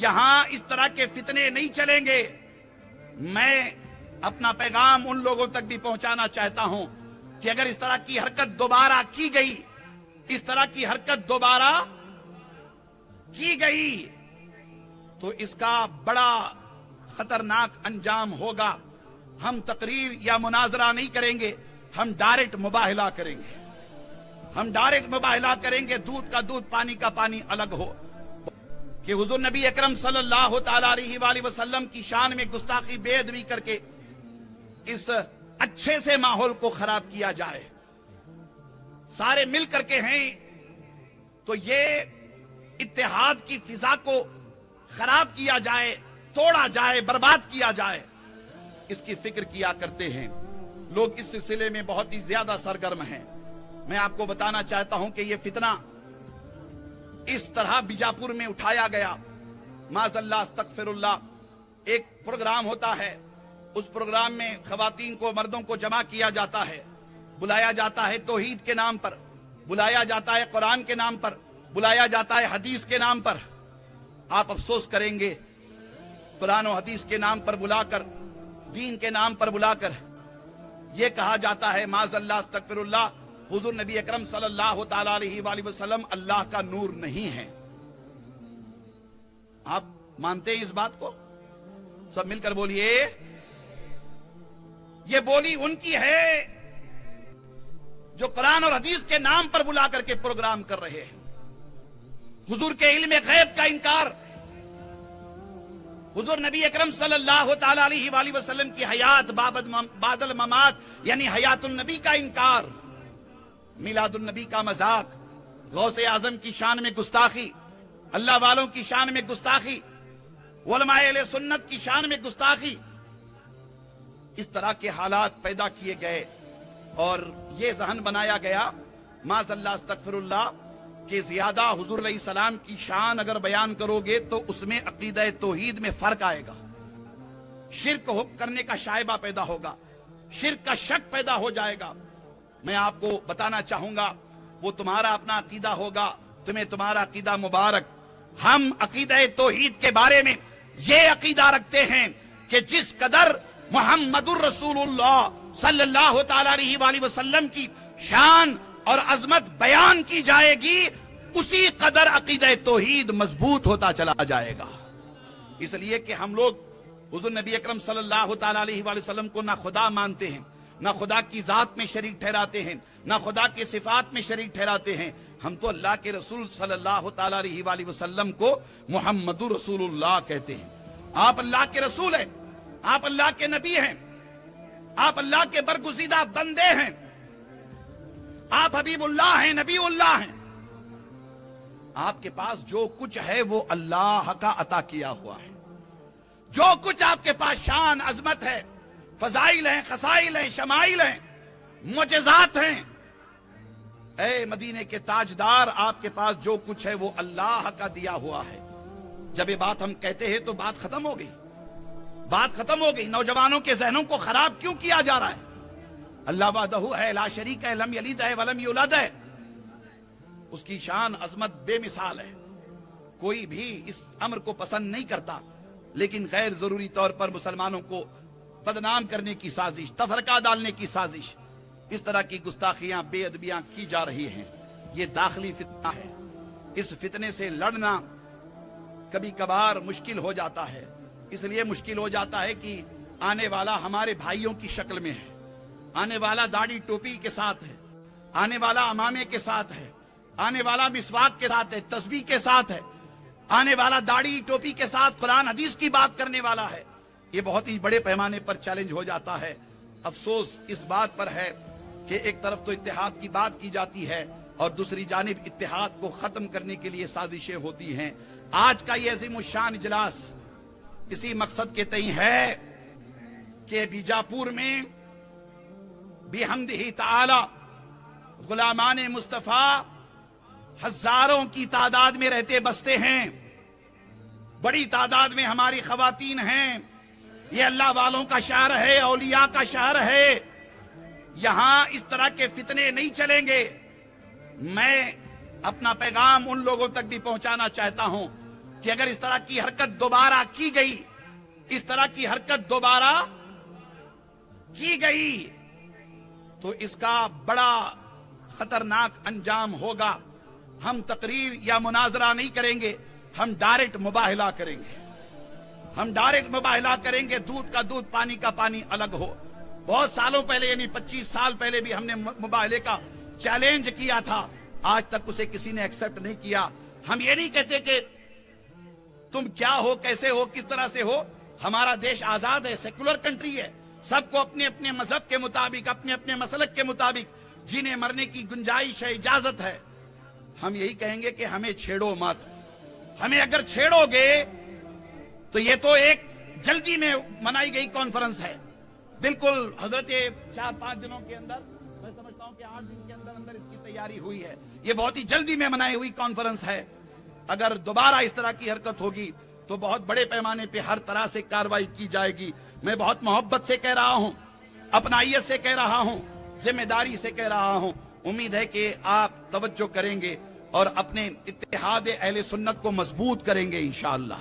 یہاں اس طرح کے فتنے نہیں چلیں گے۔ میں اپنا پیغام ان لوگوں تک بھی پہنچانا چاہتا ہوں کہ اگر اس طرح کی حرکت دوبارہ کی گئی، اس طرح کی حرکت دوبارہ کی گئی تو اس کا بڑا خطرناک انجام ہوگا۔ ہم تقریر یا مناظرہ نہیں کریں گے، ہم ڈائریکٹ مباہلہ کریں گے۔ ہم ڈائریکٹ مباہلہ کریں گے، دودھ کا دودھ پانی کا پانی الگ ہو، کہ حضور نبی اکرم صلی اللہ تعالی علیہ وآلہ وسلم کی شان میں گستاخی بے ادبی کر کے اس اچھے سے ماحول کو خراب کیا جائے۔ سارے مل کر کے ہیں تو یہ اتحاد کی فضا کو خراب کیا جائے، توڑا جائے، برباد کیا جائے، اس کی فکر کیا کرتے ہیں لوگ۔ اس سلسلے میں بہت ہی زیادہ سرگرم ہیں۔ میں آپ کو بتانا چاہتا ہوں کہ یہ فتنہ اس طرح بیجاپور میں اٹھایا گیا، معاذ اللہ استغفر اللہ۔ ایک پروگرام ہوتا ہے، اس پروگرام میں خواتین کو، مردوں کو جمع کیا جاتا ہے، بلایا جاتا ہے توحید کے نام پر، بلایا جاتا ہے قرآن کے نام پر، بلایا جاتا ہے حدیث کے نام پر۔ آپ افسوس کریں گے، قرآن و حدیث کے نام پر بلا کر، دین کے نام پر بلا کر یہ کہا جاتا ہے معاذ اللہ استغفر اللہ، حضور نبی اکرم صلی اللہ تعالی علیہ وآلہ وسلم اللہ کا نور نہیں ہے۔ آپ مانتے ہیں اس بات کو؟ سب مل کر بولیے۔ یہ بولی ان کی ہے جو قرآن اور حدیث کے نام پر بلا کر کے پروگرام کر رہے ہیں۔ حضور کے علم غیب کا انکار، حضور نبی اکرم صلی اللہ تعالی علیہ وآلہ وسلم کی حیات بعد الممات یعنی حیات النبی کا انکار، میلاد النبی کا مذاق، غوث اعظم کی شان میں گستاخی، اللہ والوں کی شان میں گستاخی، علماء اہل سنت کی شان میں گستاخی، اس طرح کے حالات پیدا کیے گئے اور یہ ذہن بنایا گیا معاذ اللہ استغفر اللہ کہ زیادہ حضور علیہ السلام کی شان اگر بیان کرو گے تو اس میں عقیدہ توحید میں فرق آئے گا، شرک کرنے کا شائبہ پیدا ہوگا، شرک کا شک پیدا ہو جائے گا۔ میں آپ کو بتانا چاہوں گا وہ تمہارا اپنا عقیدہ ہوگا، تمہیں تمہارا عقیدہ مبارک۔ ہم عقیدہ توحید کے بارے میں یہ عقیدہ رکھتے ہیں کہ جس قدر محمد الرسول اللہ صلی اللہ تعالی علیہ وآلہ وسلم کی شان اور عظمت بیان کی جائے گی، اسی قدر عقیدہ توحید مضبوط ہوتا چلا جائے گا۔ اس لیے کہ ہم لوگ حضور نبی اکرم صلی اللہ تعالی علیہ وآلہ وسلم کو نہ خدا مانتے ہیں، نہ خدا کی ذات میں شریک ٹھہراتے ہیں، نہ خدا کے صفات میں شریک ٹھہراتے ہیں۔ ہم تو اللہ کے رسول صلی اللہ تعالی علیہ وآلہ وسلم کو محمد رسول اللہ کہتے ہیں۔ آپ اللہ کے رسول ہیں، آپ اللہ کے نبی ہیں، آپ اللہ کے برگزیدہ بندے ہیں، آپ حبیب اللہ ہیں، نبی اللہ ہیں۔ آپ کے پاس جو کچھ ہے وہ اللہ کا عطا کیا ہوا ہے۔ جو کچھ آپ کے پاس شان، عظمت ہے، فضائل ہیں، خصائل ہیں، شمائل ہیں، معجزات ہیں، اے مدینے کے تاجدار، آپ کے پاس جو کچھ ہے وہ اللہ کا دیا ہوا ہے۔ جب یہ بات ہم کہتے ہیں تو بات ختم ہو گئی، بات ختم ہو گئی۔ نوجوانوں کے ذہنوں کو خراب کیوں کیا جا رہا ہے؟ اللہ وحدہ ہے، لا شریک ہے، لم یلد ہے ولم یولد ہے، اس کی شان عظمت بے مثال ہے۔ کوئی بھی اس امر کو پسند نہیں کرتا، لیکن غیر ضروری طور پر مسلمانوں کو بدنام کرنے کی سازش، تفرقہ ڈالنے کی سازش، اس طرح کی گستاخیاں، بے ادبیاں کی جا رہی ہیں۔ یہ داخلی فتنہ ہے۔ اس فتنے سے لڑنا کبھی کبھار مشکل ہو جاتا ہے، اس لیے مشکل ہو جاتا ہے کہ آنے والا ہمارے بھائیوں کی شکل میں ہے، آنے والا داڑھی ٹوپی کے ساتھ ہے، آنے والا امامے کے ساتھ ہے، آنے والا مسواک کے ساتھ ہے، تسبیح کے ساتھ ہے، آنے والا داڑھی ٹوپی کے ساتھ قرآن حدیث کی بات کرنے والا ہے۔ یہ بہت ہی بڑے پیمانے پر چیلنج ہو جاتا ہے۔ افسوس اس بات پر ہے کہ ایک طرف تو اتحاد کی بات کی جاتی ہے اور دوسری جانب اتحاد کو ختم کرنے کے لیے سازشیں ہوتی ہیں۔ آج کا یہ عظیم الشان اجلاس اسی مقصد کے تئیں ہے کہ بیجاپور میں بحمدہ تعالی غلامان مصطفیٰ ہزاروں کی تعداد میں رہتے بستے ہیں، بڑی تعداد میں ہماری خواتین ہیں۔ یہ اللہ والوں کا شہر ہے، اولیاء کا شہر ہے۔ یہاں اس طرح کے فتنے نہیں چلیں گے۔ میں اپنا پیغام ان لوگوں تک بھی پہنچانا چاہتا ہوں کہ اگر اس طرح کی حرکت دوبارہ کی گئی، اس طرح کی حرکت دوبارہ کی گئی تو اس کا بڑا خطرناک انجام ہوگا۔ ہم تقریر یا مناظرہ نہیں کریں گے، ہم ڈائریکٹ مباہلہ کریں گے، ہم ڈائریکٹ مباہلہ کریں گے، دودھ کا دودھ پانی کا پانی الگ ہو۔ بہت سالوں پہلے یعنی 25 سال پہلے بھی ہم نے مباہلے کا چیلنج کیا تھا، آج تک اسے کسی نے ایکسپٹ نہیں کیا۔ ہم یہ نہیں کہتے کہ تم کیا ہو، کیسے ہو، کس طرح سے ہو۔ ہمارا دیش آزاد ہے، سیکولر کنٹری ہے، سب کو اپنے اپنے مذہب کے مطابق، اپنے اپنے مسلک کے مطابق جینے مرنے کی گنجائش ہے، اجازت ہے۔ ہم یہی کہیں گے کہ ہمیں چھیڑو مت۔ ہمیں اگر چھیڑو گے تو یہ تو ایک جلدی میں منائی گئی کانفرنس ہے، بالکل حضرت 4-5 دنوں کے اندر، میں سمجھتا ہوں کہ 8 دن کے اندر اندر اس کی تیاری ہوئی ہے، یہ بہت ہی جلدی میں منائی ہوئی کانفرنس ہے۔ اگر دوبارہ اس طرح کی حرکت ہوگی تو بہت بڑے پیمانے پہ ہر طرح سے کارروائی کی جائے گی۔ میں بہت محبت سے کہہ رہا ہوں، اپنائیت سے کہہ رہا ہوں، ذمہ داری سے کہہ رہا ہوں۔ امید ہے کہ آپ توجہ کریں گے اور اپنے اتحاد اہل سنت کو مضبوط کریں گے انشاءاللہ۔